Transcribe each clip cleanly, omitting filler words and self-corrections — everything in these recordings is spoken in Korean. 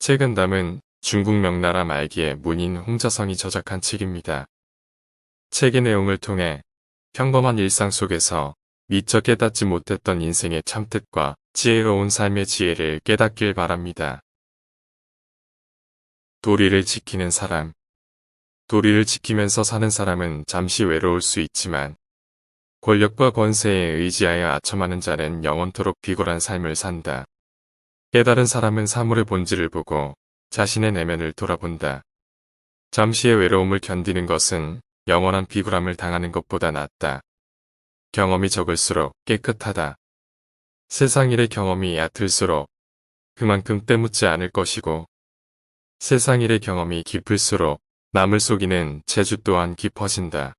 책은 담은 중국 명나라 말기의 문인 홍자성이 저작한 책입니다. 책의 내용을 통해 평범한 일상 속에서 미처 깨닫지 못했던 인생의 참뜻과 지혜로운 삶의 지혜를 깨닫길 바랍니다. 도리를 지키는 사람. 도리를 지키면서 사는 사람은 잠시 외로울 수 있지만 권력과 권세에 의지하여 아첨하는 자는 영원토록 비굴한 삶을 산다. 깨달은 사람은 사물의 본질을 보고 자신의 내면을 돌아본다. 잠시의 외로움을 견디는 것은 영원한 비굴함을 당하는 것보다 낫다. 경험이 적을수록 깨끗하다. 세상 일의 경험이 얕을수록 그만큼 때묻지 않을 것이고 세상 일의 경험이 깊을수록 남을 속이는 재주 또한 깊어진다.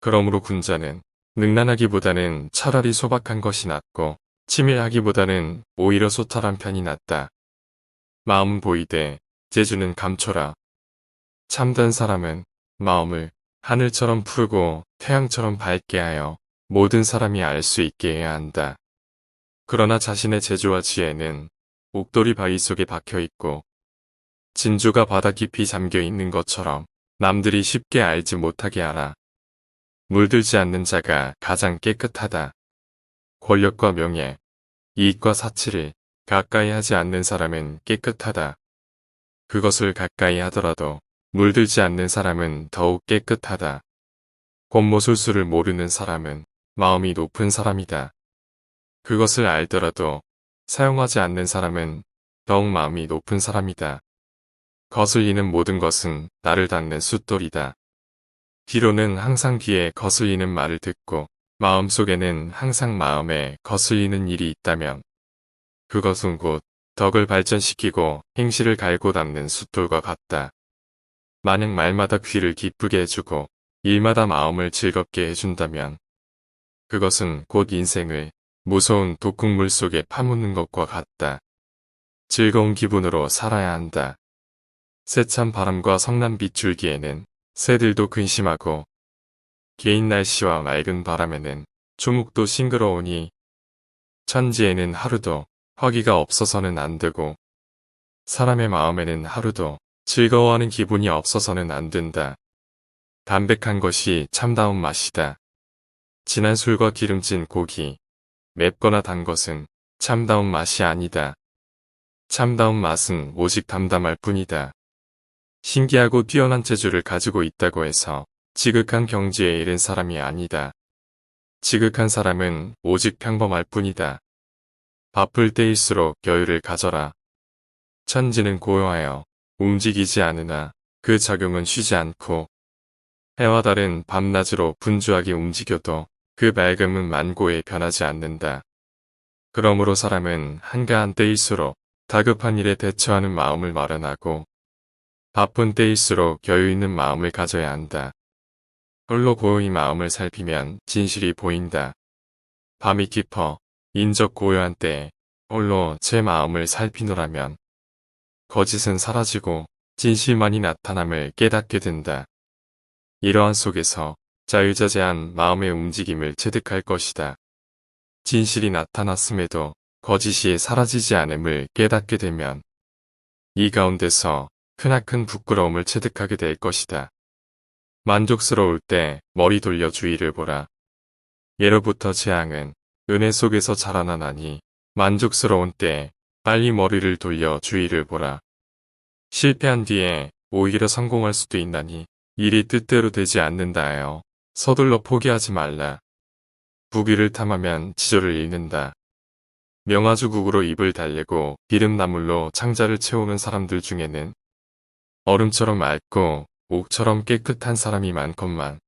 그러므로 군자는 능란하기보다는 차라리 소박한 것이 낫고 치밀하기보다는 오히려 소탈한 편이 낫다. 마음은 보이되 재주는 감춰라. 참된 사람은 마음을 하늘처럼 푸르고 태양처럼 밝게 하여 모든 사람이 알 수 있게 해야 한다. 그러나 자신의 재주와 지혜는 옥돌이 바위 속에 박혀 있고 진주가 바다 깊이 잠겨 있는 것처럼 남들이 쉽게 알지 못하게 하라. 물들지 않는 자가 가장 깨끗하다. 권력과 명예, 이익과 사치를 가까이 하지 않는 사람은 깨끗하다. 그것을 가까이 하더라도 물들지 않는 사람은 더욱 깨끗하다. 권모술수를 모르는 사람은 마음이 높은 사람이다. 그것을 알더라도 사용하지 않는 사람은 더욱 마음이 높은 사람이다. 거슬리는 모든 것은 나를 닿는 숫돌이다. 귀로는 항상 귀에 거슬리는 말을 듣고 마음속에는 항상 마음에 거슬리는 일이 있다면 그것은 곧 덕을 발전시키고 행실을 갈고 닦는 숫돌과 같다. 만약 말마다 귀를 기쁘게 해주고 일마다 마음을 즐겁게 해준다면 그것은 곧 인생을 무서운 독극물 속에 파묻는 것과 같다. 즐거운 기분으로 살아야 한다. 세찬 바람과 성난 빗줄기에는 새들도 근심하고 개인 날씨와 맑은 바람에는 초목도 싱그러우니 천지에는 하루도 허기가 없어서는 안 되고 사람의 마음에는 하루도 즐거워하는 기분이 없어서는 안 된다. 담백한 것이 참다운 맛이다. 진한 술과 기름진 고기, 맵거나 단 것은 참다운 맛이 아니다. 참다운 맛은 오직 담담할 뿐이다. 신기하고 뛰어난 재주를 가지고 있다고 해서 지극한 경지에 이른 사람이 아니다. 지극한 사람은 오직 평범할 뿐이다. 바쁠 때일수록 여유를 가져라. 천지는 고요하여 움직이지 않으나 그 작용은 쉬지 않고 해와 달은 밤낮으로 분주하게 움직여도 그 맑음은 만고에 변하지 않는다. 그러므로 사람은 한가한 때일수록 다급한 일에 대처하는 마음을 마련하고 바쁜 때일수록 여유 있는 마음을 가져야 한다. 홀로 고요히 마음을 살피면 진실이 보인다. 밤이 깊어 인적 고요한 때에 홀로 제 마음을 살피노라면 거짓은 사라지고 진실만이 나타남을 깨닫게 된다. 이러한 속에서 자유자재한 마음의 움직임을 체득할 것이다. 진실이 나타났음에도 거짓이 사라지지 않음을 깨닫게 되면 이 가운데서 크나큰 부끄러움을 체득하게 될 것이다. 만족스러울 때 머리 돌려 주위를 보라. 예로부터 재앙은 은혜 속에서 자라나나니 만족스러운 때에 빨리 머리를 돌려 주위를 보라. 실패한 뒤에 오히려 성공할 수도 있나니 일이 뜻대로 되지 않는다 하여 서둘러 포기하지 말라. 부귀를 탐하면 지조를 잃는다. 명아주국으로 입을 달래고 기름나물로 창자를 채우는 사람들 중에는 얼음처럼 맑고 옥처럼 깨끗한 사람이 많건만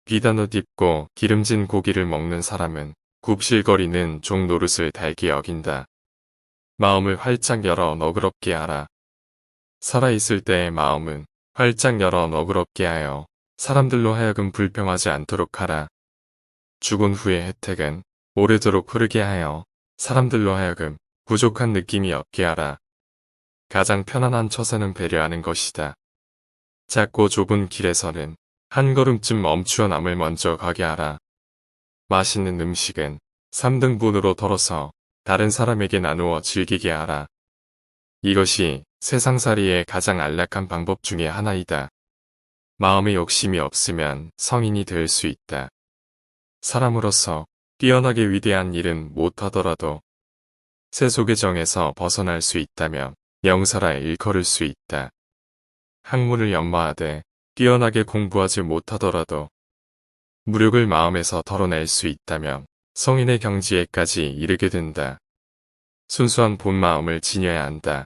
비단 옷 입고 기름진 고기를 먹는 사람은 굽실거리는 종 노릇을 달게 여긴다. 마음을 활짝 열어 너그럽게 하라. 살아있을 때의 마음은 활짝 열어 너그럽게 하여 사람들로 하여금 불평하지 않도록 하라. 죽은 후의 혜택은 오래도록 흐르게 하여 사람들로 하여금 부족한 느낌이 없게 하라. 가장 편안한 처세는 배려하는 것이다. 작고 좁은 길에서는 한 걸음쯤 멈추어 남을 먼저 가게 하라. 맛있는 음식은 3등분으로 덜어서 다른 사람에게 나누어 즐기게 하라. 이것이 세상살이의 가장 안락한 방법 중에 하나이다. 마음의 욕심이 없으면 성인이 될 수 있다. 사람으로서 뛰어나게 위대한 일은 못하더라도 세속의 정에서 벗어날 수 있다면 명사라 일컬을 수 있다. 학문을 연마하되 뛰어나게 공부하지 못하더라도 무력을 마음에서 덜어낼 수 있다면 성인의 경지에까지 이르게 된다. 순수한 본 마음을 지녀야 한다.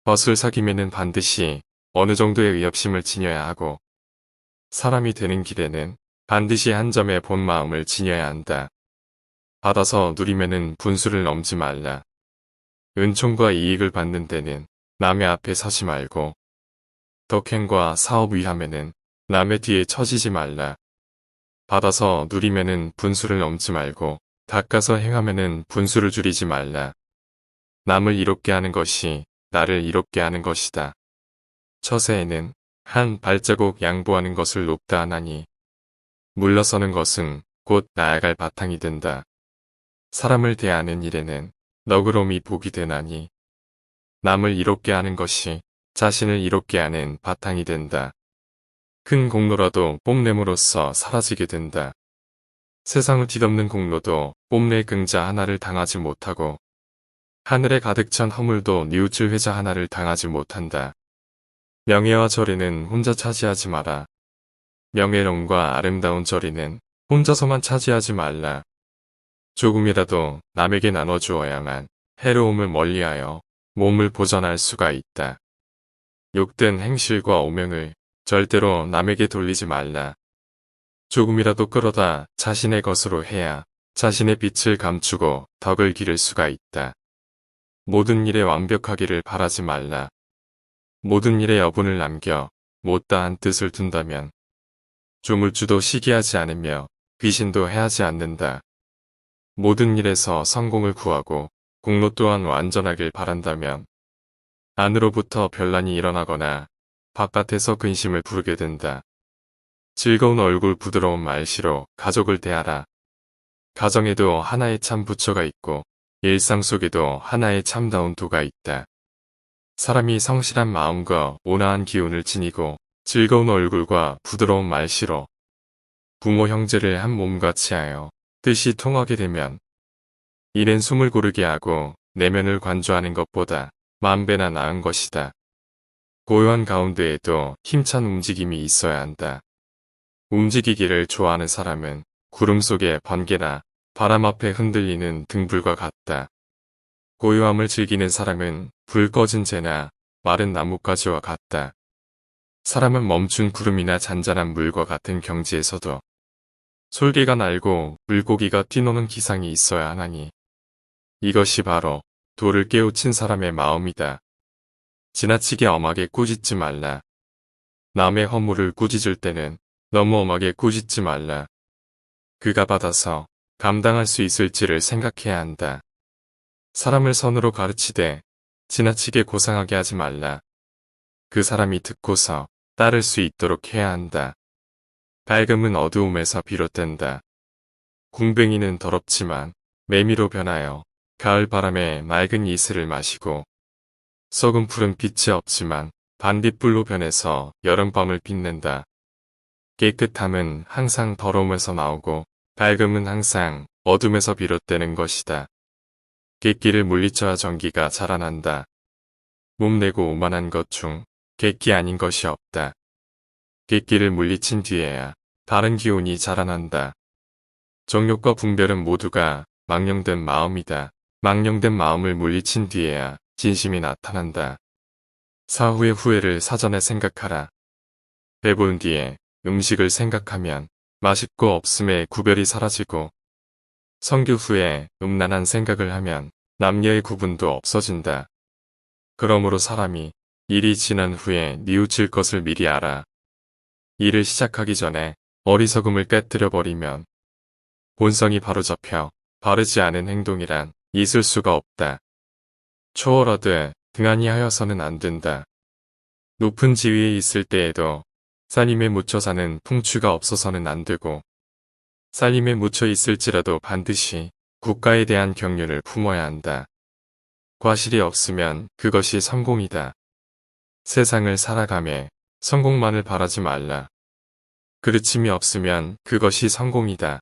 벗을 사귀면은 반드시 어느 정도의 의협심을 지녀야 하고 사람이 되는 길에는 반드시 한 점의 본 마음을 지녀야 한다. 받아서 누리면은 분수를 넘지 말라. 은총과 이익을 받는 데는 남의 앞에 서지 말고 덕행과 사업 위함에는 남의 뒤에 처지지 말라. 받아서 누리면은 분수를 넘지 말고 닦아서 행하면은 분수를 줄이지 말라. 남을 이롭게 하는 것이 나를 이롭게 하는 것이다. 처세에는 한 발자국 양보하는 것을 높다 하나니 물러서는 것은 곧 나아갈 바탕이 된다. 사람을 대하는 일에는 너그러움이 복이 되나니 남을 이롭게 하는 것이 자신을 이롭게 하는 바탕이 된다. 큰 공로라도 뽐냄으로써 사라지게 된다. 세상을 뒤덮는 공로도 뽐낼 긍자 하나를 당하지 못하고 하늘에 가득 찬 허물도 뉘우칠 회자 하나를 당하지 못한다. 명예와 절에는 혼자 차지하지 마라. 명예로움과 아름다운 절에는 혼자서만 차지하지 말라. 조금이라도 남에게 나눠주어야만 해로움을 멀리하여 몸을 보전할 수가 있다. 욕된 행실과 오명을 절대로 남에게 돌리지 말라. 조금이라도 끌어다 자신의 것으로 해야 자신의 빛을 감추고 덕을 기를 수가 있다. 모든 일에 완벽하기를 바라지 말라. 모든 일에 여분을 남겨 못다한 뜻을 둔다면 조물주도 시기하지 않으며 귀신도 해하지 않는다. 모든 일에서 성공을 구하고 공로 또한 완전하길 바란다면 안으로부터 변란이 일어나거나 바깥에서 근심을 부르게 된다. 즐거운 얼굴 부드러운 말씨로 가족을 대하라. 가정에도 하나의 참 부처가 있고 일상 속에도 하나의 참다운 도가 있다. 사람이 성실한 마음과 온화한 기운을 지니고 즐거운 얼굴과 부드러운 말씨로 부모 형제를 한 몸같이 하여 뜻이 통하게 되면 이는 숨을 고르게 하고 내면을 관조하는 것보다 만배나 나은 것이다. 고요한 가운데에도 힘찬 움직임이 있어야 한다. 움직이기를 좋아하는 사람은 구름 속의 번개나 바람 앞에 흔들리는 등불과 같다. 고요함을 즐기는 사람은 불 꺼진 재나 마른 나뭇가지와 같다. 사람은 멈춘 구름이나 잔잔한 물과 같은 경지에서도 솔개가 날고 물고기가 뛰노는 기상이 있어야 하나니 이것이 바로 도를 깨우친 사람의 마음이다. 지나치게 엄하게 꾸짖지 말라. 남의 허물을 꾸짖을 때는 너무 엄하게 꾸짖지 말라. 그가 받아서 감당할 수 있을지를 생각해야 한다. 사람을 선으로 가르치되 지나치게 고상하게 하지 말라. 그 사람이 듣고서 따를 수 있도록 해야 한다. 밝음은 어두움에서 비롯된다. 궁뱅이는 더럽지만 매미로 변하여 가을 바람에 맑은 이슬을 마시고 썩은 풀은 빛이 없지만 반딧불로 변해서 여름밤을 빛낸다. 깨끗함은 항상 더러움에서 나오고 밝음은 항상 어둠에서 비롯되는 것이다. 객기를 물리쳐야 전기가 자라난다. 몸내고 오만한 것 중 객기 아닌 것이 없다. 객기를 물리친 뒤에야 다른 기운이 자라난다. 정욕과 분별은 모두가 망령된 마음이다. 망령된 마음을 물리친 뒤에야 진심이 나타난다. 사후의 후회를 사전에 생각하라. 배본 뒤에 음식을 생각하면 맛있고 없음의 구별이 사라지고 성교 후에 음란한 생각을 하면 남녀의 구분도 없어진다. 그러므로 사람이 일이 지난 후에 뉘우칠 것을 미리 알아. 일을 시작하기 전에 어리석음을 깨뜨려 버리면 본성이 바로잡혀 바르지 않은 행동이란 있을 수가 없다. 초월하되 등한히 하여서는 안 된다. 높은 지위에 있을 때에도 살림에 묻혀 사는 풍추가 없어서는 안 되고 살림에 묻혀 있을지라도 반드시 국가에 대한 경륜을 품어야 한다. 과실이 없으면 그것이 성공이다. 세상을 살아가며 성공만을 바라지 말라. 그르침이 없으면 그것이 성공이다.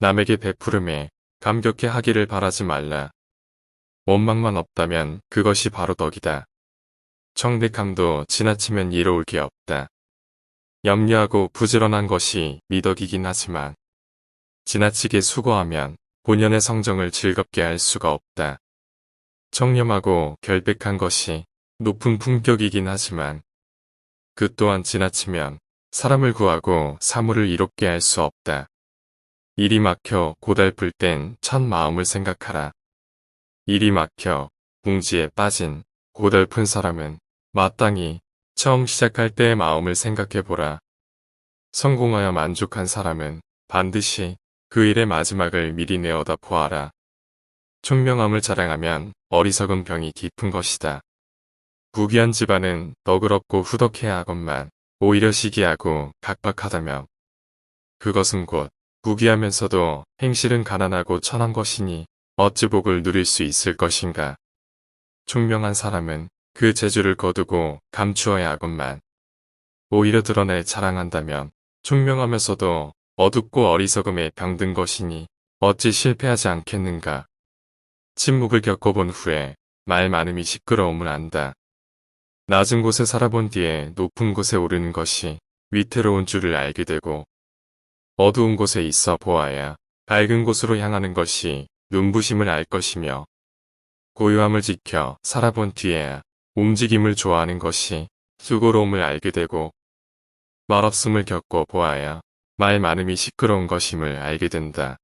남에게 베푸름에 감격해 하기를 바라지 말라. 원망만 없다면 그것이 바로 덕이다. 청백함도 지나치면 이로울 게 없다. 염려하고 부지런한 것이 미덕이긴 하지만 지나치게 수고하면 본연의 성정을 즐겁게 할 수가 없다. 청렴하고 결백한 것이 높은 품격이긴 하지만 그 또한 지나치면 사람을 구하고 사물을 이롭게 할 수 없다. 일이 막혀 고달플 땐 첫 마음을 생각하라. 일이 막혀 궁지에 빠진 고달픈 사람은 마땅히 처음 시작할 때의 마음을 생각해보라. 성공하여 만족한 사람은 반드시 그 일의 마지막을 미리 내어다 보아라. 총명함을 자랑하면 어리석은 병이 깊은 것이다. 부귀한 집안은 너그럽고 후덕해야 하건만 오히려 시기하고 각박하다면 그것은 곧 부귀하면서도 행실은 가난하고 천한 것이니 어찌 복을 누릴 수 있을 것인가. 총명한 사람은 그 재주를 거두고 감추어야 하건만 오히려 드러내 자랑한다면 총명하면서도 어둡고 어리석음에 병든 것이니 어찌 실패하지 않겠는가. 침묵을 겪어본 후에 말 많음이 시끄러움을 안다. 낮은 곳에 살아본 뒤에 높은 곳에 오르는 것이 위태로운 줄을 알게 되고 어두운 곳에 있어 보아야 밝은 곳으로 향하는 것이 눈부심을 알 것이며 고요함을 지켜 살아본 뒤에야 움직임을 좋아하는 것이 수고로움을 알게 되고 말없음을 겪어 보아야 말 많음이 시끄러운 것임을 알게 된다.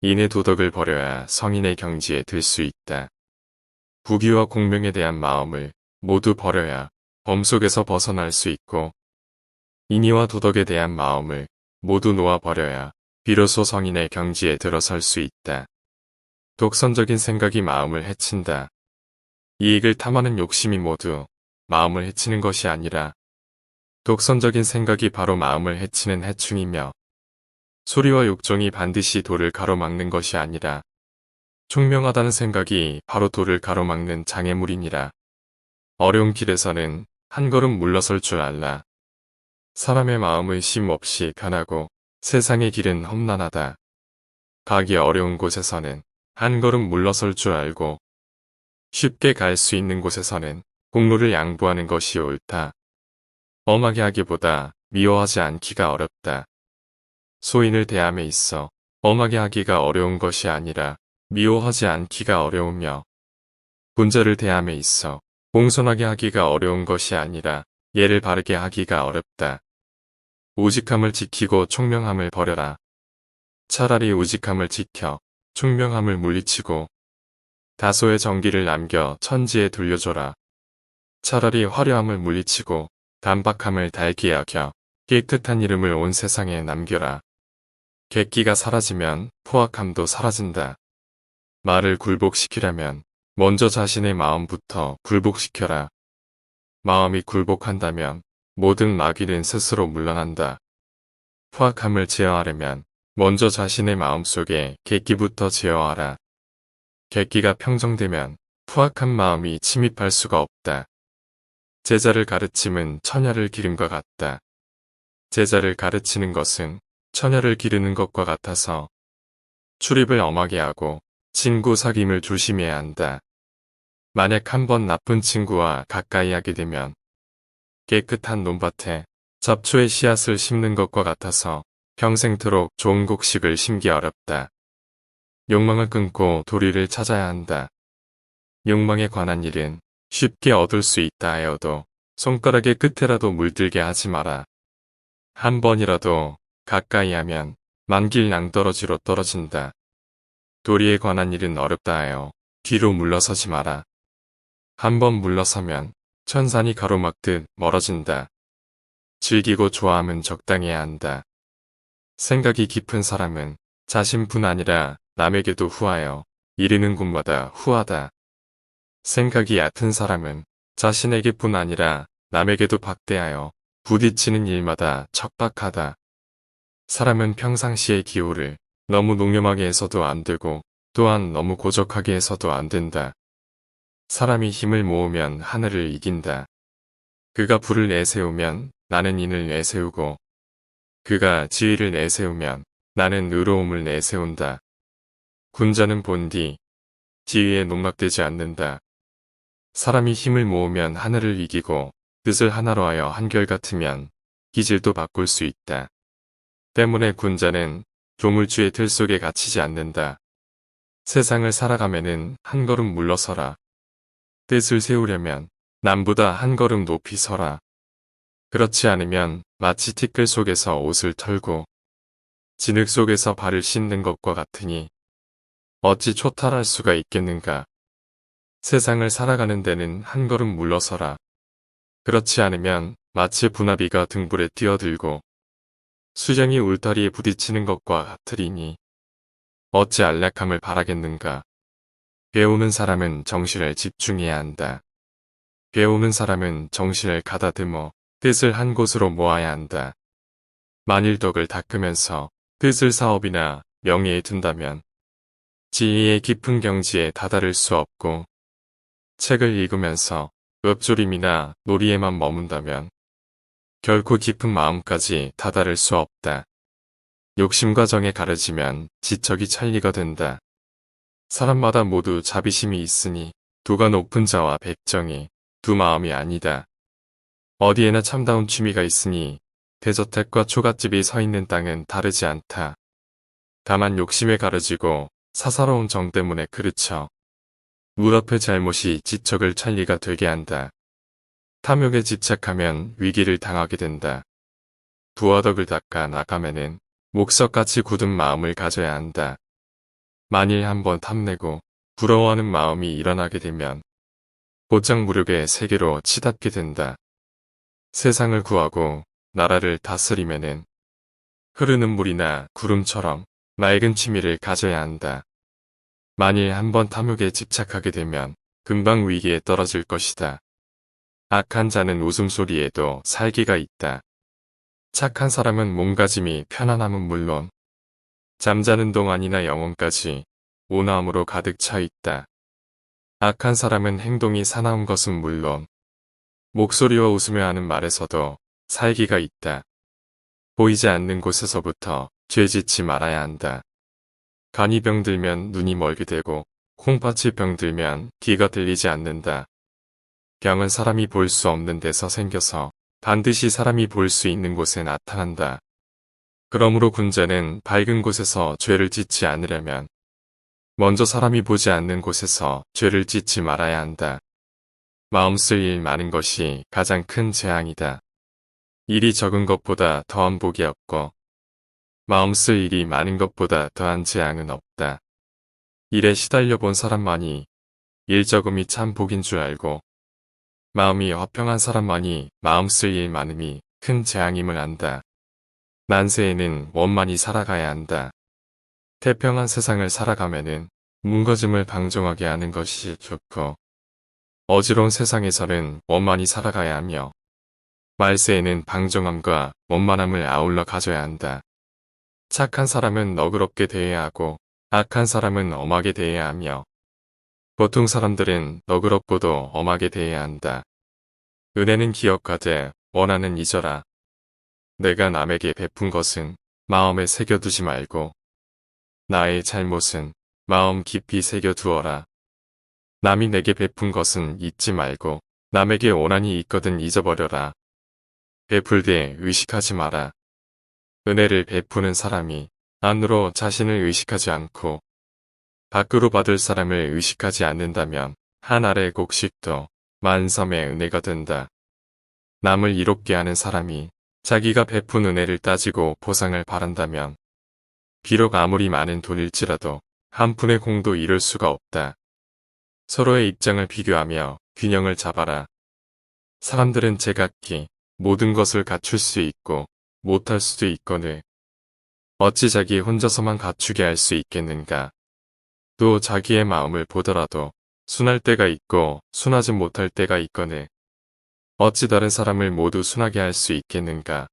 인의 도덕을 버려야 성인의 경지에 들 수 있다. 부귀와 공명에 대한 마음을 모두 버려야 범 속에서 벗어날 수 있고 인의와 도덕에 대한 마음을 모두 놓아버려야 비로소 성인의 경지에 들어설 수 있다. 독선적인 생각이 마음을 해친다. 이익을 탐하는 욕심이 모두 마음을 해치는 것이 아니라 독선적인 생각이 바로 마음을 해치는 해충이며 소리와 욕정이 반드시 도를 가로막는 것이 아니라 총명하다는 생각이 바로 도를 가로막는 장애물이니라. 어려운 길에서는 한 걸음 물러설 줄 알라. 사람의 마음은 쉼 없이 변하고 세상의 길은 험난하다. 가기 어려운 곳에서는 한 걸음 물러설 줄 알고 쉽게 갈 수 있는 곳에서는 공로를 양보하는 것이 옳다. 엄하게 하기보다 미워하지 않기가 어렵다. 소인을 대함에 있어 엄하게 하기가 어려운 것이 아니라 미워하지 않기가 어려우며 군자를 대함에 있어 공손하게 하기가 어려운 것이 아니라 예를 바르게 하기가 어렵다. 우직함을 지키고 총명함을 버려라. 차라리 우직함을 지켜 총명함을 물리치고 다소의 정기를 남겨 천지에 돌려줘라. 차라리 화려함을 물리치고 단박함을 달게 여겨 깨끗한 이름을 온 세상에 남겨라. 객기가 사라지면 포악함도 사라진다. 말을 굴복시키려면 먼저 자신의 마음부터 굴복시켜라. 마음이 굴복한다면 모든 마귀는 스스로 물러난다. 포악함을 제어하려면 먼저 자신의 마음속에 객기부터 제어하라. 객기가 평정되면 포악한 마음이 침입할 수가 없다. 제자를 가르침은 처녀를 기름과 같다. 제자를 가르치는 것은 처녀를 기르는 것과 같아서 출입을 엄하게 하고 친구 사귐을 조심해야 한다. 만약 한번 나쁜 친구와 가까이 하게 되면 깨끗한 논밭에 잡초의 씨앗을 심는 것과 같아서 평생토록 좋은 곡식을 심기 어렵다. 욕망을 끊고 도리를 찾아야 한다. 욕망에 관한 일은 쉽게 얻을 수 있다 하여도 손가락의 끝에라도 물들게 하지 마라. 한 번이라도 가까이 하면 만길 낭떠러지로 떨어진다. 도리에 관한 일은 어렵다 하여 뒤로 물러서지 마라. 한 번 물러서면 천산이 가로막듯 멀어진다. 즐기고 좋아함은 적당해야 한다. 생각이 깊은 사람은 자신뿐 아니라 남에게도 후하여 이르는 곳마다 후하다. 생각이 얕은 사람은 자신에게뿐 아니라 남에게도 박대하여 부딪히는 일마다 척박하다. 사람은 평상시의 기호를 너무 농염하게 해서도 안 되고 또한 너무 고적하게 해서도 안 된다. 사람이 힘을 모으면 하늘을 이긴다. 그가 불을 내세우면 나는 인을 내세우고 그가 지위를 내세우면 나는 의로움을 내세운다. 군자는 본디 지위에 농락되지 않는다. 사람이 힘을 모으면 하늘을 이기고 뜻을 하나로 하여 한결같으면 기질도 바꿀 수 있다. 때문에 군자는 조물주의 틀 속에 갇히지 않는다. 세상을 살아가면은 한 걸음 물러서라. 뜻을 세우려면 남보다 한 걸음 높이 서라. 그렇지 않으면 마치 티끌 속에서 옷을 털고 진흙 속에서 발을 씻는 것과 같으니 어찌 초탈할 수가 있겠는가. 세상을 살아가는 데는 한 걸음 물러서라. 그렇지 않으면 마치 분화비가 등불에 뛰어들고 수정이 울타리에 부딪히는 것과 같으리니 어찌 안락함을 바라겠는가. 배우는 사람은 정신을 집중해야 한다. 배우는 사람은 정신을 가다듬어 뜻을 한 곳으로 모아야 한다. 만일 덕을 닦으면서 뜻을 사업이나 명예에 둔다면 지혜의 깊은 경지에 다다를 수 없고 책을 읽으면서 읊조림이나 놀이에만 머문다면 결코 깊은 마음까지 다다를 수 없다. 욕심과 정에 가려지면 지척이 찰리가 된다. 사람마다 모두 자비심이 있으니 도가 높은 자와 백정이 두 마음이 아니다. 어디에나 참다운 취미가 있으니 대저택과 초가집이 서 있는 땅은 다르지 않다. 다만 욕심에 가려지고 사사로운 정 때문에 그르쳐 물 앞의 잘못이 지척을 찰리가 되게 한다. 탐욕에 집착하면 위기를 당하게 된다. 부하덕을 닦아 나가면은 목석같이 굳은 마음을 가져야 한다. 만일 한번 탐내고 부러워하는 마음이 일어나게 되면 곧장 무력의 세계로 치닫게 된다. 세상을 구하고 나라를 다스리면은 흐르는 물이나 구름처럼 맑은 취미를 가져야 한다. 만일 한번 탐욕에 집착하게 되면 금방 위기에 떨어질 것이다. 악한 자는 웃음소리에도 살기가 있다. 착한 사람은 몸가짐이 편안함은 물론 잠자는 동안이나 영혼까지 온화함으로 가득 차 있다. 악한 사람은 행동이 사나운 것은 물론 목소리와 웃으며 하는 말에서도 살기가 있다. 보이지 않는 곳에서부터 죄짓지 말아야 한다. 간이 병들면 눈이 멀게 되고 콩팥이 병들면 귀가 들리지 않는다. 병은 사람이 볼 수 없는 데서 생겨서 반드시 사람이 볼 수 있는 곳에 나타난다. 그러므로 군자는 밝은 곳에서 죄를 짓지 않으려면 먼저 사람이 보지 않는 곳에서 죄를 짓지 말아야 한다. 마음 쓸 일 많은 것이 가장 큰 재앙이다. 일이 적은 것보다 더한 복이 없고 마음 쓸 일이 많은 것보다 더한 재앙은 없다. 일에 시달려 본 사람만이 일 적음이 참 복인 줄 알고 마음이 화평한 사람만이 마음 쓸 일 많음이 큰 재앙임을 안다. 난세에는 원만히 살아가야 한다. 태평한 세상을 살아가면은 문거짐을 방종하게 하는 것이 좋고 어지러운 세상에서는 원만히 살아가야 하며 말세에는 방종함과 원만함을 아울러 가져야 한다. 착한 사람은 너그럽게 대해야 하고 악한 사람은 엄하게 대해야 하며 보통 사람들은 너그럽고도 엄하게 대해야 한다. 은혜는 기억하되 원한은 잊어라. 내가 남에게 베푼 것은 마음에 새겨두지 말고 나의 잘못은 마음 깊이 새겨두어라. 남이 내게 베푼 것은 잊지 말고 남에게 원한이 있거든 잊어버려라. 베풀 때 의식하지 마라. 은혜를 베푸는 사람이 안으로 자신을 의식하지 않고 밖으로 받을 사람을 의식하지 않는다면 한 알의 곡식도 만섬의 은혜가 된다. 남을 이롭게 하는 사람이 자기가 베푼 은혜를 따지고 보상을 바란다면 비록 아무리 많은 돈일지라도 한 푼의 공도 이룰 수가 없다. 서로의 입장을 비교하며 균형을 잡아라. 사람들은 제각기 모든 것을 갖출 수 있고 못할 수도 있거늘 어찌 자기 혼자서만 갖추게 할 수 있겠는가. 또 자기의 마음을 보더라도 순할 때가 있고 순하지 못할 때가 있거늘 어찌 다른 사람을 모두 순하게 할 수 있겠는가.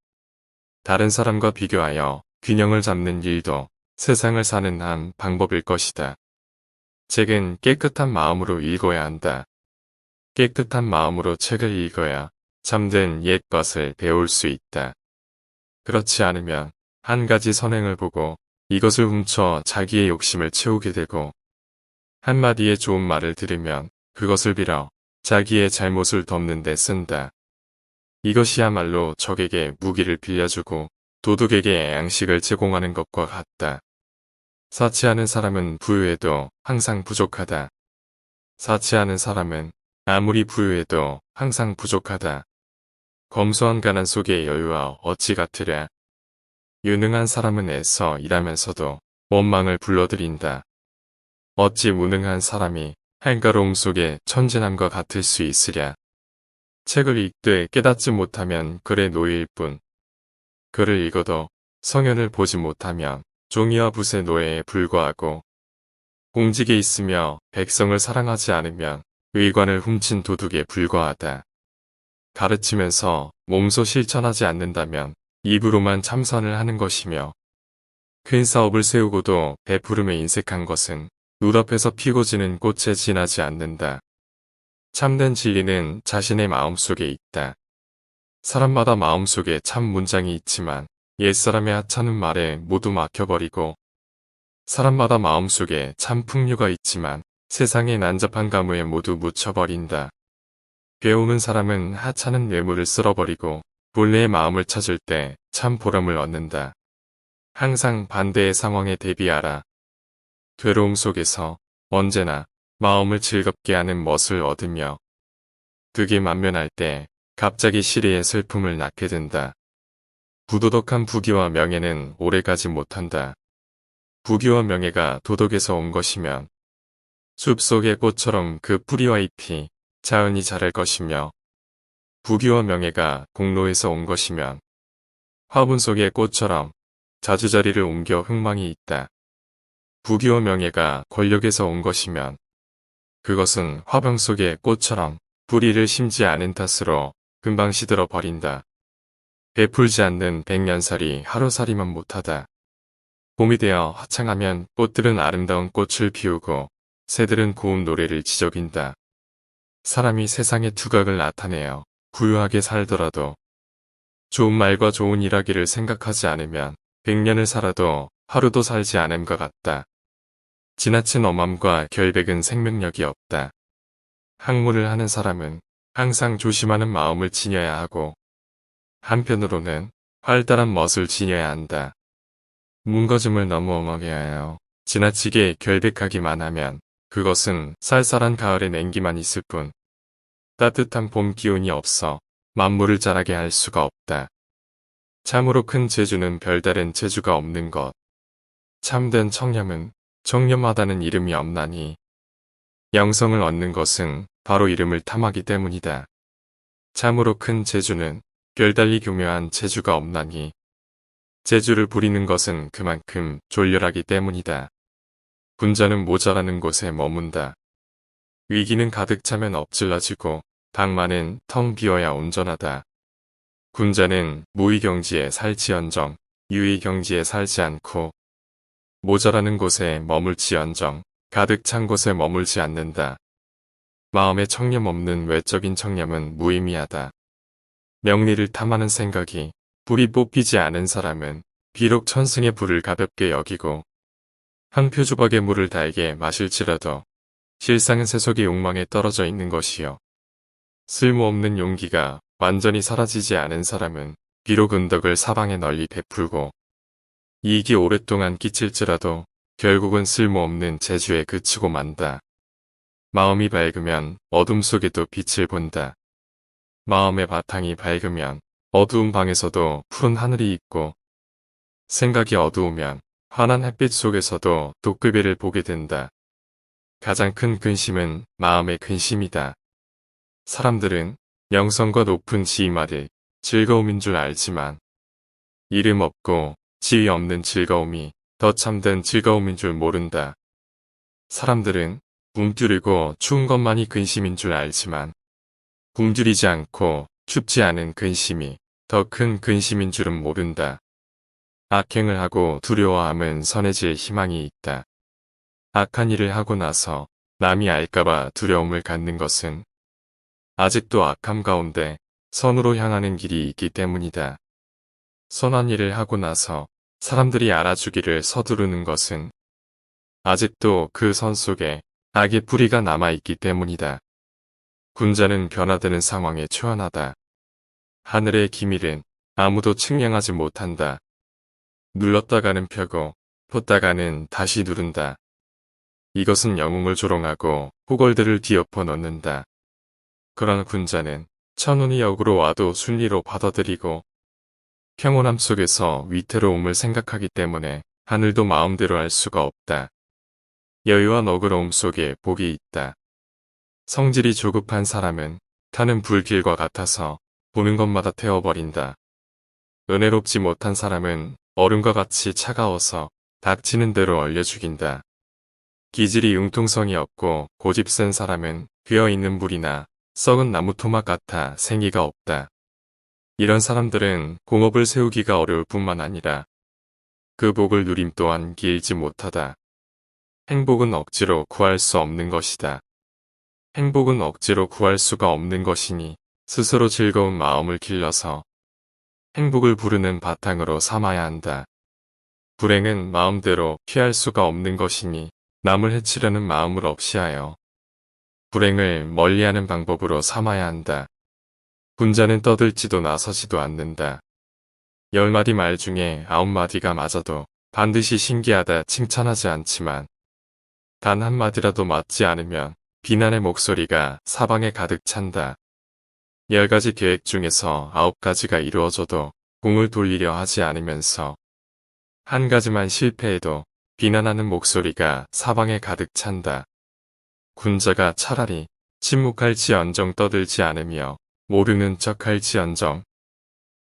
다른 사람과 비교하여 균형을 잡는 일도 세상을 사는 한 방법일 것이다. 책은 깨끗한 마음으로 읽어야 한다. 깨끗한 마음으로 책을 읽어야 참된 옛것을 배울 수 있다. 그렇지 않으면 한 가지 선행을 보고 이것을 훔쳐 자기의 욕심을 채우게 되고 한마디의 좋은 말을 들으면 그것을 빌어 자기의 잘못을 덮는 데 쓴다. 이것이야말로 적에게 무기를 빌려주고 도둑에게 양식을 제공하는 것과 같다. 사치하는 사람은 부유해도 항상 부족하다. 사치하는 사람은 아무리 부유해도 항상 부족하다. 검소한 가난 속의 여유와 어찌 같으랴. 유능한 사람은 애써 일하면서도 원망을 불러들인다. 어찌 무능한 사람이 한가로움 속에 천진함과 같을 수 있으랴. 책을 읽되 깨닫지 못하면 글의 노예일 뿐. 글을 읽어도 성현을 보지 못하면 종이와 붓의 노예에 불과하고 공직에 있으며 백성을 사랑하지 않으면 의관을 훔친 도둑에 불과하다. 가르치면서 몸소 실천하지 않는다면 입으로만 참선을 하는 것이며 큰 사업을 세우고도 베푸름에 인색한 것은 눈앞에서 피고 지는 꽃에 지나지 않는다. 참된 진리는 자신의 마음속에 있다. 사람마다 마음속에 참 문장이 있지만 옛사람의 하찮은 말에 모두 막혀버리고 사람마다 마음속에 참 풍류가 있지만 세상의 난잡한 가무에 모두 묻혀버린다. 배우는 사람은 하찮은 뇌물을 쓸어버리고 본래의 마음을 찾을 때 참 보람을 얻는다. 항상 반대의 상황에 대비하라. 괴로움 속에서 언제나 마음을 즐겁게 하는 멋을 얻으며 득이 만면할 때 갑자기 시리의 슬픔을 낳게 된다. 부도덕한 부귀와 명예는 오래가지 못한다. 부귀와 명예가 도덕에서 온 것이면 숲속의 꽃처럼 그 뿌리와 잎이 자연히 자랄 것이며 부귀와 명예가 공로에서 온 것이면 화분 속의 꽃처럼 자주자리를 옮겨 흥망이 있다. 부귀와 명예가 권력에서 온 것이면 그것은 화병 속의 꽃처럼 뿌리를 심지 않은 탓으로 금방 시들어 버린다. 베풀지 않는 백년살이 하루살이만 못하다. 봄이 되어 화창하면 꽃들은 아름다운 꽃을 피우고 새들은 고운 노래를 지저긴다. 사람이 세상의 두각을 나타내어 부유하게 살더라도 좋은 말과 좋은 일하기를 생각하지 않으면 100년을 살아도 하루도 살지 않음과 같다. 지나친 엄함과 결백은 생명력이 없다. 학문을 하는 사람은 항상 조심하는 마음을 지녀야 하고 한편으로는 활달한 멋을 지녀야 한다. 문거짐을 너무 엄하게 하여 지나치게 결백하기만 하면 그것은 쌀쌀한 가을의 냉기만 있을 뿐 따뜻한 봄 기운이 없어 만물을 자라게 할 수가 없다. 참으로 큰 재주는 별다른 재주가 없는 것. 참된 청렴은 청렴하다는 이름이 없나니 영성을 얻는 것은 바로 이름을 탐하기 때문이다. 참으로 큰 재주는 별달리 교묘한 재주가 없나니 재주를 부리는 것은 그만큼 졸렬하기 때문이다. 군자는 모자라는 곳에 머문다. 위기는 가득 차면 엎질러지고 방만은 텅 비어야 온전하다. 군자는 무위경지에 살지언정 유위경지에 살지 않고 모자라는 곳에 머물지언정 가득 찬 곳에 머물지 않는다. 마음에 청렴 없는 외적인 청렴은 무의미하다. 명리를 탐하는 생각이 불이 뽑히지 않은 사람은 비록 천승의 불을 가볍게 여기고 한 표 조박의 물을 달게 마실지라도 실상은 세속의 욕망에 떨어져 있는 것이요. 쓸모없는 용기가 완전히 사라지지 않은 사람은 비록 은덕을 사방에 널리 베풀고 이익이 오랫동안 끼칠지라도 결국은 쓸모없는 재주에 그치고 만다. 마음이 밝으면 어둠 속에도 빛을 본다. 마음의 바탕이 밝으면 어두운 방에서도 푸른 하늘이 있고 생각이 어두우면 환한 햇빛 속에서도 도깨비를 보게 된다. 가장 큰 근심은 마음의 근심이다. 사람들은 영성과 높은 지위만을 즐거움인 줄 알지만 이름 없고 지위 없는 즐거움이 더 참된 즐거움인 줄 모른다. 사람들은 굶주리고 추운 것만이 근심인 줄 알지만 굶주리지 않고 춥지 않은 근심이 더 큰 근심인 줄은 모른다. 악행을 하고 두려워함은 선해질 희망이 있다. 악한 일을 하고 나서 남이 알까봐 두려움을 갖는 것은 아직도 악함 가운데 선으로 향하는 길이 있기 때문이다. 선한 일을 하고 나서 사람들이 알아주기를 서두르는 것은 아직도 그 선 속에 악의 뿌리가 남아있기 때문이다. 군자는 변화되는 상황에 초연하다. 하늘의 기밀은 아무도 측량하지 못한다. 눌렀다가는 펴고 폈다가는 다시 누른다. 이것은 영웅을 조롱하고 호걸들을 뒤엎어 넣는다. 그러나 군자는 천운이 역으로 와도 순리로 받아들이고 평온함 속에서 위태로움을 생각하기 때문에 하늘도 마음대로 할 수가 없다. 여유와 너그러움 속에 복이 있다. 성질이 조급한 사람은 타는 불길과 같아서 보는 것마다 태워버린다. 은혜롭지 못한 사람은 얼음과 같이 차가워서 닥치는 대로 얼려 죽인다. 기질이 융통성이 없고 고집 센 사람은 비어있는 물이나 썩은 나무 토막 같아 생기가 없다. 이런 사람들은 공업을 세우기가 어려울 뿐만 아니라 그 복을 누림 또한 길지 못하다. 행복은 억지로 구할 수 없는 것이다. 행복은 억지로 구할 수가 없는 것이니 스스로 즐거운 마음을 길러서 행복을 부르는 바탕으로 삼아야 한다. 불행은 마음대로 피할 수가 없는 것이니 남을 해치려는 마음을 없이하여 불행을 멀리하는 방법으로 삼아야 한다. 군자는 떠들지도 나서지도 않는다. 10마디 말 중에 9마디가 맞아도 반드시 신기하다 칭찬하지 않지만 단 한마디라도 맞지 않으면 비난의 목소리가 사방에 가득 찬다. 10가지 계획 중에서 9가지가 이루어져도 공을 돌리려 하지 않으면서 한 가지만 실패해도 비난하는 목소리가 사방에 가득 찬다. 군자가 차라리 침묵할지언정 떠들지 않으며 모르는 척할지언정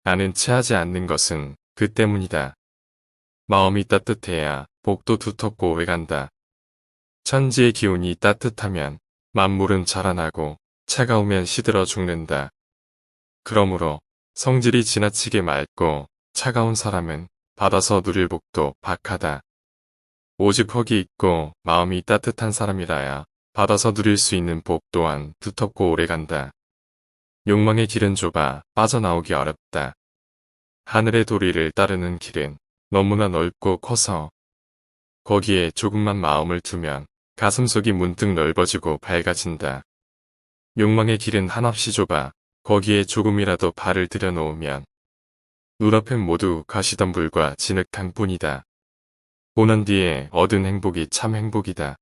아는 체하지 않는 것은 그 때문이다. 마음이 따뜻해야 복도 두텁고 오래간다. 천지의 기운이 따뜻하면 만물은 자라나고 차가우면 시들어 죽는다. 그러므로 성질이 지나치게 맑고 차가운 사람은 받아서 누릴 복도 박하다. 오직 헉이 있고 마음이 따뜻한 사람이라야 받아서 누릴 수 있는 복 또한 두텁고 오래간다. 욕망의 길은 좁아 빠져나오기 어렵다. 하늘의 도리를 따르는 길은 너무나 넓고 커서 거기에 조금만 마음을 두면 가슴속이 문득 넓어지고 밝아진다. 욕망의 길은 한없이 좁아 거기에 조금이라도 발을 들여놓으면 눈앞엔 모두 가시덤불과 진흙탕 뿐이다. 고난 뒤에 얻은 행복이 참 행복이다.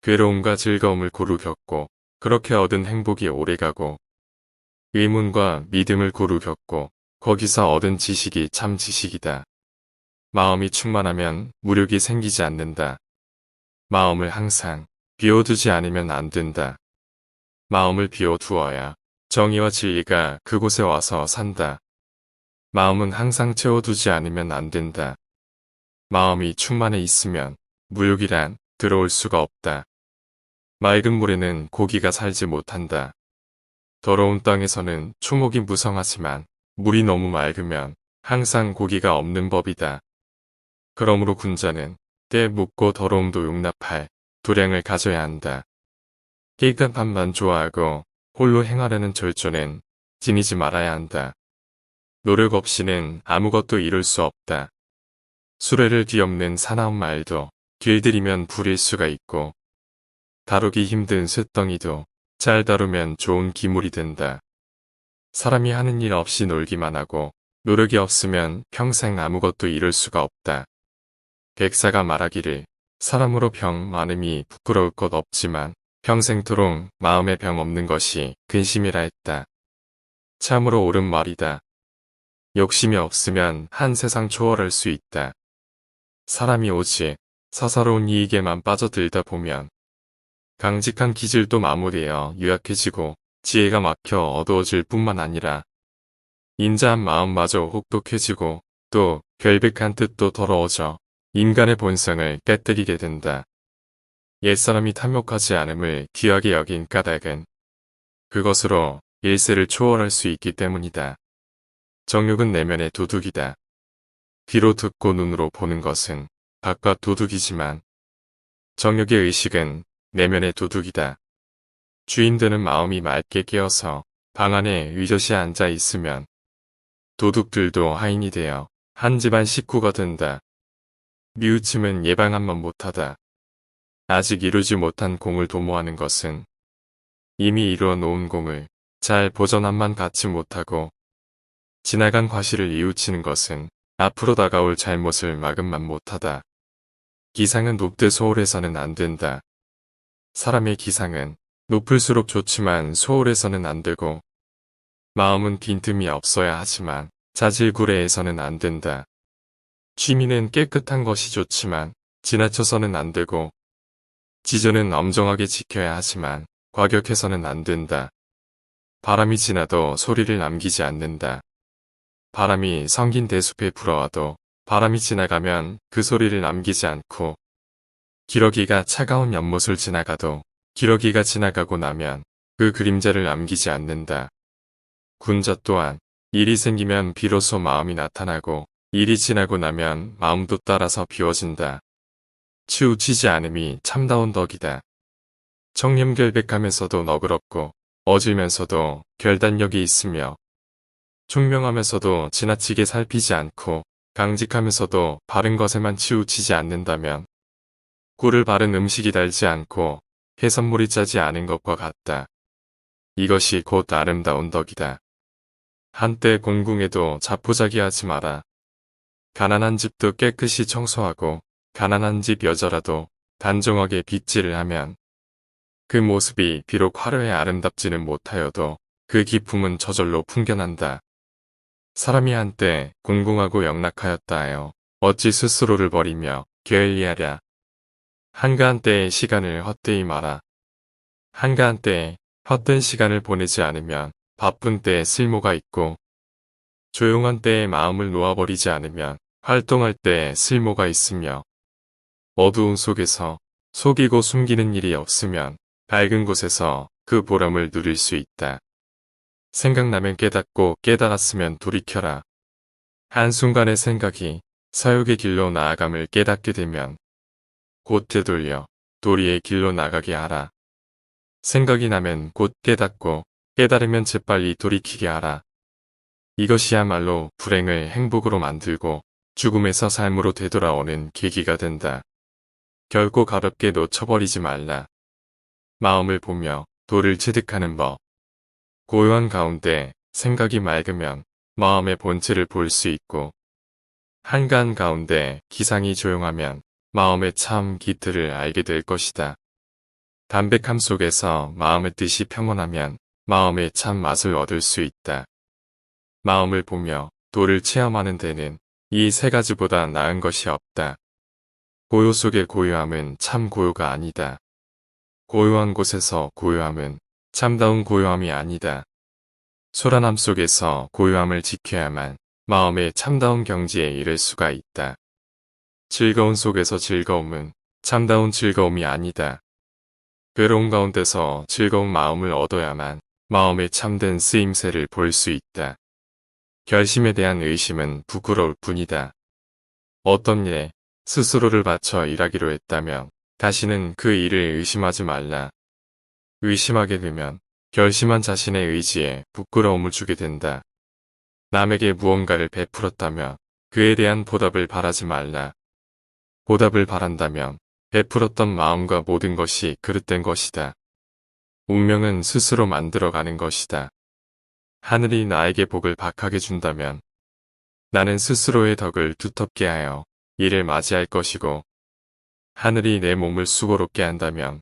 괴로움과 즐거움을 고루 겪고 그렇게 얻은 행복이 오래가고 의문과 믿음을 고루 겪고 거기서 얻은 지식이 참 지식이다. 마음이 충만하면 무력이 생기지 않는다. 마음을 항상 비워두지 않으면 안 된다. 마음을 비워두어야 정의와 진리가 그곳에 와서 산다. 마음은 항상 채워두지 않으면 안 된다. 마음이 충만해 있으면 무욕이란 들어올 수가 없다. 맑은 물에는 고기가 살지 못한다. 더러운 땅에서는 초목이 무성하지만 물이 너무 맑으면 항상 고기가 없는 법이다. 그러므로 군자는 때 묻고 더러움도 용납할 도량을 가져야 한다. 깨끗함만 좋아하고 홀로 행하려는 절조는 지니지 말아야 한다. 노력 없이는 아무것도 이룰 수 없다. 수레를 뒤엎는 사나운 말도 길들이면 불일 수가 있고 다루기 힘든 쇳덩이도 잘 다루면 좋은 기물이 된다. 사람이 하는 일 없이 놀기만 하고 노력이 없으면 평생 아무것도 이룰 수가 없다. 백사가 말하기를 사람으로 병 많음이 부끄러울 것 없지만 평생토록 마음에 병 없는 것이 근심이라 했다. 참으로 옳은 말이다. 욕심이 없으면 한 세상 초월할 수 있다. 사람이 오직 사사로운 이익에만 빠져들다 보면 강직한 기질도 마무리되어 유약해지고 지혜가 막혀 어두워질 뿐만 아니라 인자한 마음마저 혹독해지고 또 결백한 뜻도 더러워져 인간의 본성을 깨뜨리게 된다. 옛사람이 탐욕하지 않음을 귀하게 여긴 까닭은 그것으로 일세를 초월할 수 있기 때문이다. 정욕은 내면의 도둑이다. 귀로 듣고 눈으로 보는 것은 바깥 도둑이지만 정욕의 의식은 내면의 도둑이다. 주인 되는 마음이 맑게 깨어서 방 안에 의젓이 앉아 있으면 도둑들도 하인이 되어 한 집안 식구가 된다. 뉘우침은 예방한만 못하다. 아직 이루지 못한 공을 도모하는 것은 이미 이루어 놓은 공을 잘 보전함만 갖지 못하고 지나간 과실을 이우치는 것은 앞으로 다가올 잘못을 막음만 못하다. 기상은 높되 소홀해서는 안 된다. 사람의 기상은 높을수록 좋지만 소홀해서는 안 되고 마음은 빈틈이 없어야 하지만 자질구레해서는 안 된다. 취미는 깨끗한 것이 좋지만 지나쳐서는 안 되고 지저는 엄정하게 지켜야 하지만 과격해서는 안 된다. 바람이 지나도 소리를 남기지 않는다. 바람이 성긴 대숲에 불어와도 바람이 지나가면 그 소리를 남기지 않고 기러기가 차가운 연못을 지나가도 기러기가 지나가고 나면 그 그림자를 남기지 않는다. 군자 또한 일이 생기면 비로소 마음이 나타나고 일이 지나고 나면 마음도 따라서 비워진다. 치우치지 않음이 참다운 덕이다. 청렴결백하면서도 너그럽고 어질면서도 결단력이 있으며 총명하면서도 지나치게 살피지 않고 강직하면서도 바른 것에만 치우치지 않는다면 꿀을 바른 음식이 달지 않고 해산물이 짜지 않은 것과 같다. 이것이 곧 아름다운 덕이다. 한때 공궁에도 자포자기하지 마라. 가난한 집도 깨끗이 청소하고 가난한 집 여자라도 단정하게 빗질을 하면 그 모습이 비록 화려해 아름답지는 못하여도 그 기품은 저절로 풍겨난다. 사람이 한때 공공하고 영락하였다 하여 어찌 스스로를 버리며 게을리하랴. 한가한 때의 시간을 헛되이 마라. 한가한 때에 헛된 시간을 보내지 않으면 바쁜 때에 쓸모가 있고 조용한 때에 마음을 놓아버리지 않으면 활동할 때에 쓸모가 있으며 어두운 속에서 속이고 숨기는 일이 없으면 밝은 곳에서 그 보람을 누릴 수 있다. 생각나면 깨닫고 깨달았으면 돌이켜라. 한순간의 생각이 사욕의 길로 나아감을 깨닫게 되면 곧 되돌려 도리의 길로 나가게 하라. 생각이 나면 곧 깨닫고 깨달으면 재빨리 돌이키게 하라. 이것이야말로 불행을 행복으로 만들고 죽음에서 삶으로 되돌아오는 계기가 된다. 결코 가볍게 놓쳐버리지 말라. 마음을 보며 도를 체득하는 법. 고요한 가운데 생각이 맑으면 마음의 본체를 볼 수 있고 한가한 가운데 기상이 조용하면 마음의 참 기틀을 알게 될 것이다. 담백함 속에서 마음의 뜻이 평온하면 마음의 참 맛을 얻을 수 있다. 마음을 보며 도를 체험하는 데는 이 세 가지보다 나은 것이 없다. 고요 속의 고요함은 참 고요가 아니다. 고요한 곳에서 고요함은 참다운 고요함이 아니다. 소란함 속에서 고요함을 지켜야만 마음의 참다운 경지에 이를 수가 있다. 즐거운 속에서 즐거움은 참다운 즐거움이 아니다. 괴로운 가운데서 즐거운 마음을 얻어야만 마음의 참된 쓰임새를 볼 수 있다. 결심에 대한 의심은 부끄러울 뿐이다. 어떤 일에 스스로를 바쳐 일하기로 했다면 다시는 그 일을 의심하지 말라. 의심하게 되면 결심한 자신의 의지에 부끄러움을 주게 된다. 남에게 무언가를 베풀었다면 그에 대한 보답을 바라지 말라. 보답을 바란다면 베풀었던 마음과 모든 것이 그릇된 것이다. 운명은 스스로 만들어가는 것이다. 하늘이 나에게 복을 박하게 준다면 나는 스스로의 덕을 두텁게 하여 이를 맞이할 것이고 하늘이 내 몸을 수고롭게 한다면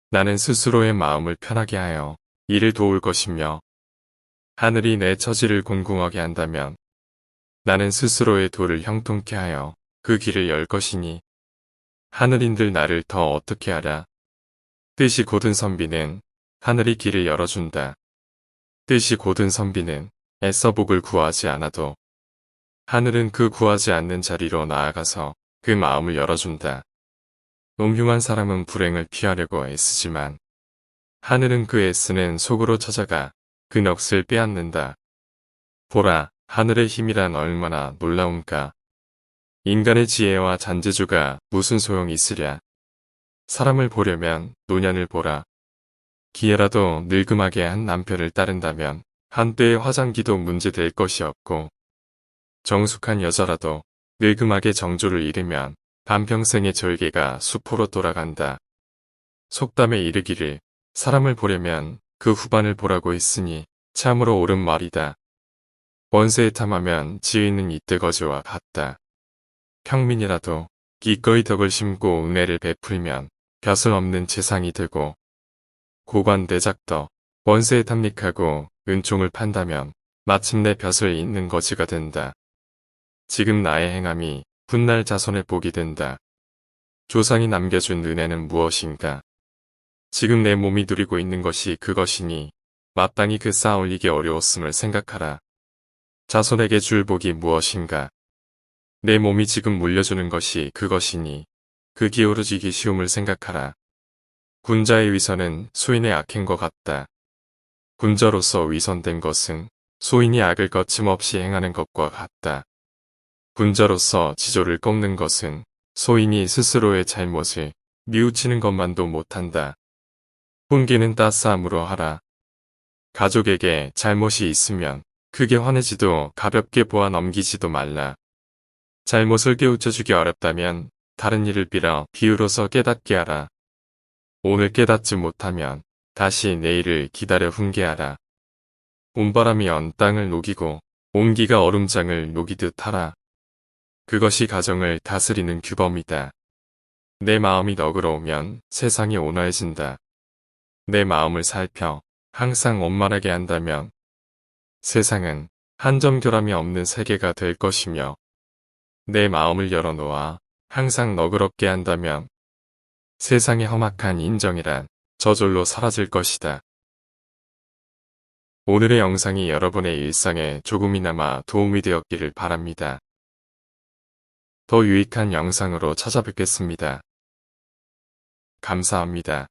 나는 스스로의 마음을 편하게 하여 이를 도울 것이며 하늘이 내 처지를 공공하게 한다면 나는 스스로의 도를 형통케 하여 그 길을 열 것이니 하늘인들 나를 더 어떻게 하랴. 뜻이 곧은 선비는 하늘이 길을 열어준다. 뜻이 곧은 선비는 애써 복을 구하지 않아도 하늘은 그 구하지 않는 자리로 나아가서 그 마음을 열어준다. 음흉한 사람은 불행을 피하려고 애쓰지만 하늘은 그 애쓰는 속으로 찾아가 그 넋을 빼앗는다. 보라, 하늘의 힘이란 얼마나 놀라운가. 인간의 지혜와 잔재주가 무슨 소용이 있으랴. 사람을 보려면 노년을 보라. 기회라도 늙음하게 한 남편을 따른다면 한때의 화장기도 문제될 것이 없고 정숙한 여자라도 늙음하게 정조를 잃으면 반평생의 절개가 수포로 돌아간다. 속담에 이르기를 사람을 보려면 그 후반을 보라고 했으니 참으로 옳은 말이다. 권세에 탐하면 지혜는 이때거지와 같다. 평민이라도 기꺼이 덕을 심고 은혜를 베풀면 벼슬 없는 재상이 되고 고관대작도 권세에 탐닉하고 은총을 판다면 마침내 벼슬 있는 거지가 된다. 지금 나의 행함이 훗날 자손의 복이 된다. 조상이 남겨준 은혜는 무엇인가? 지금 내 몸이 누리고 있는 것이 그것이니 마땅히 그 쌓아 올리기 어려웠음을 생각하라. 자손에게 줄 복이 무엇인가? 내 몸이 지금 물려주는 것이 그것이니 그 기울어지기 쉬움을 생각하라. 군자의 위선은 소인의 악행과 같다. 군자로서 위선된 것은 소인이 악을 거침없이 행하는 것과 같다. 군자로서 지조를 꺾는 것은 소인이 스스로의 잘못을 뉘우치는 것만도 못한다. 훈계는 따스함으로 하라. 가족에게 잘못이 있으면 크게 화내지도 가볍게 보아 넘기지도 말라. 잘못을 깨우쳐주기 어렵다면 다른 일을 빌어 비유로서 깨닫게 하라. 오늘 깨닫지 못하면 다시 내일을 기다려 훈계하라. 온바람이 언 땅을 녹이고 온기가 얼음장을 녹이듯 하라. 그것이 가정을 다스리는 규범이다. 내 마음이 너그러우면 세상이 온화해진다. 내 마음을 살펴 항상 원만하게 한다면 세상은 한 점 결함이 없는 세계가 될 것이며 내 마음을 열어놓아 항상 너그럽게 한다면 세상의 험악한 인정이란 저절로 사라질 것이다. 오늘의 영상이 여러분의 일상에 조금이나마 도움이 되었기를 바랍니다. 더 유익한 영상으로 찾아뵙겠습니다. 감사합니다.